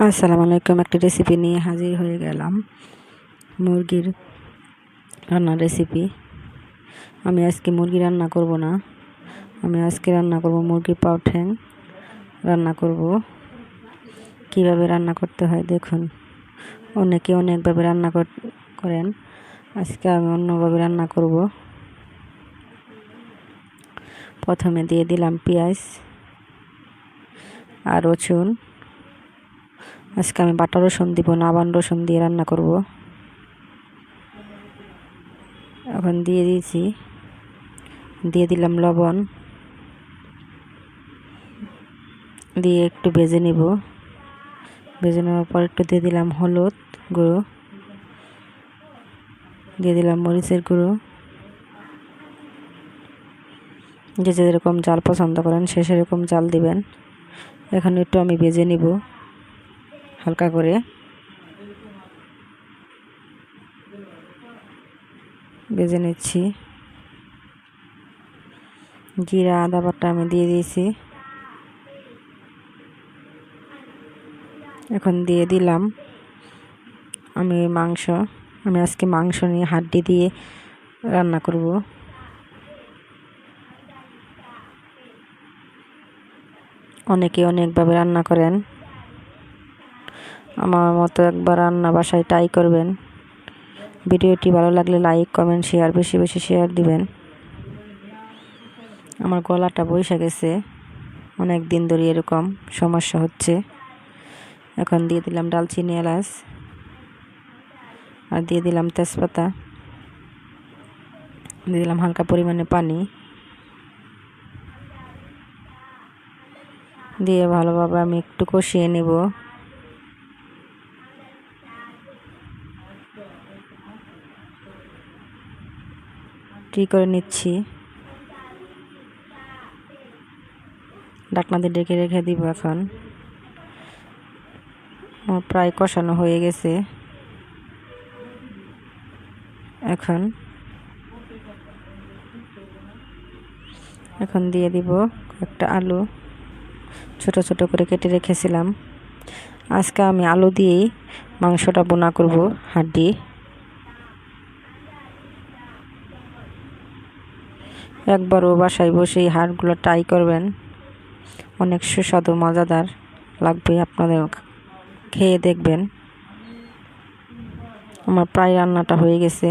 আসসালামু আলাইকুম। একটা রেসিপি নিয়ে হাজির হয়ে গেলাম, মুরগির রান্নার রেসিপি। আমি আজকে মুরগি রান্না করব না, আমি আজকে রান্না করব মুরগির পাও ঠ্যাং রান্না করব। কিভাবে রান্না করতে হয় দেখুন। অনেকে অনেকভাবে রান্না করেন, আজকে আমি অন্যভাবে রান্না করব। প্রথমে দিয়ে দিলাম পেঁয়াজ আর রসুন। আজকে আমি বাটা রসুন দিব না, বান রসুন দিয়ে রান্না করব। এখন দিয়ে দিলাম লবণ, দিয়ে একটু ভেজে নেব। ভেজে নেওয়ার পর একটু দিয়ে দিলাম হলুদ গুঁড়ো, দিয়ে দিলাম মরিচের গুঁড়ো। যে যেরকম জাল পছন্দ করেন সে সেরকম জাল দিবেন। এখন একটু আমি ভেজে নিব হালকা করে। ভেজে নিচ্ছি। জিরা আদা বাটা আমি দিয়ে দিয়েছি। এখন দিয়ে দিলাম আমি আজকে মাংস নিয়ে হাড্ডি দিয়ে রান্না করব। অনেকে অনেকভাবে রান্না করেন, আমার মতো একবার রান্না বাসায় ট্রাই করবেন। ভিডিওটি ভালো লাগলে লাইক কমেন্ট শেয়ার, বেশি বেশি শেয়ার দিবেন। আমার গলাটা বসে গেছে, অনেক দিন ধরে এরকম সমস্যা হচ্ছে। এখন দিয়ে দিলাম দারচিনি এলাচ, আর দিয়ে দিলাম তেজপাতা, দিয়ে দিলাম হালকা পরিমাণে পানি, দিয়ে ভালোভাবে আমি একটু কষিয়ে নেব। করে নিচ্ছি, ঢাকনা দিয়ে ঢেকে রেখে দিব। এখন আমার প্রায় কষানো হয়ে গেছে। এখন দিয়ে দিব একটা আলু, ছোট ছোট করে কেটে রেখেছিলাম। আজকে আমি আলু দিয়েই মাংসটা বোনা করব, হাড্ডি। একবারও বাসায় বসেই হাড়গুলো ট্রাই করবেন, অনেক সুস্বাদু মজাদার লাগবে, আপনাদের খেয়ে দেখবেন। আমার প্রায় রান্নাটা হয়ে গেছে।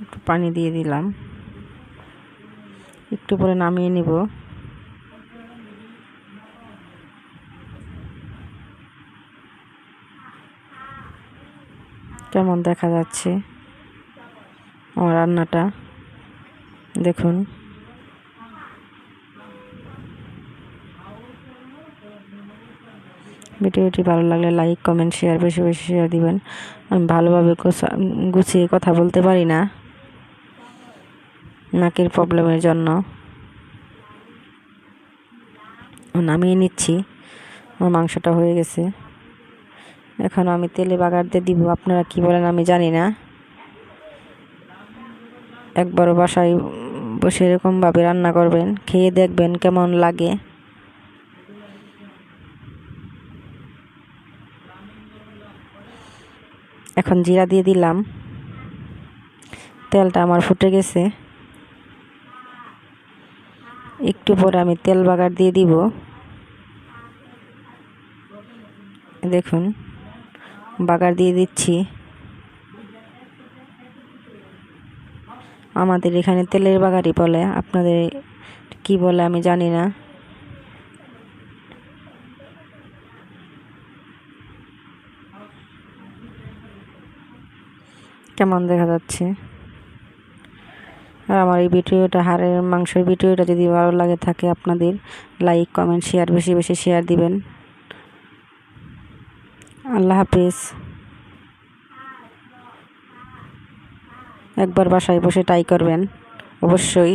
একটু পানি দিয়ে দিলাম, একটু পরে নামিয়ে নিব। কেমন দেখা যাচ্ছে আমার রান্নাটা দেখুন। ভিডিওটি ভালো লাগলে লাইক কমেন্ট শেয়ার, বেশি বেশি শেয়ার দিবেন। আমি ভালোভাবে গুছিয়ে কথা বলতে পারি না, নাকের প্রবলেমের জন্য। নামিয়ে নিচ্ছি, আমার মাংসটা হয়ে গেছে। এখন আমি তেলে বাগার দিয়ে দিব, আপনারা কি বলেন আমি জানি না। একবারও বাসায় বসে এরকমভাবে রান্না করবেন, খেয়ে দেখবেন কেমন লাগে। এখন জিরা দিয়ে দিলাম, তেলটা আমার ফুটে গেছে। একটু পরে আমি তেল বাগার দিয়ে দিব। দেখুন, বাগার দিয়ে দিচ্ছি। আমাদের এখানে তেলের বাগারই বলে, আপনাদের কি বলে আমি জানি না। কেমন দেখা যাচ্ছে। আর আমার এই ভিডিওটা, হাড়ের মাংসের ভিডিওটা যদি ভালো লাগে থাকে আপনাদের, লাইক কমেন্ট শেয়ার, বেশি বেশি শেয়ার দিবেন। আল্লাহ হাফেজ। একবার বাসায় বসে ট্রাই করবেন অবশ্যই।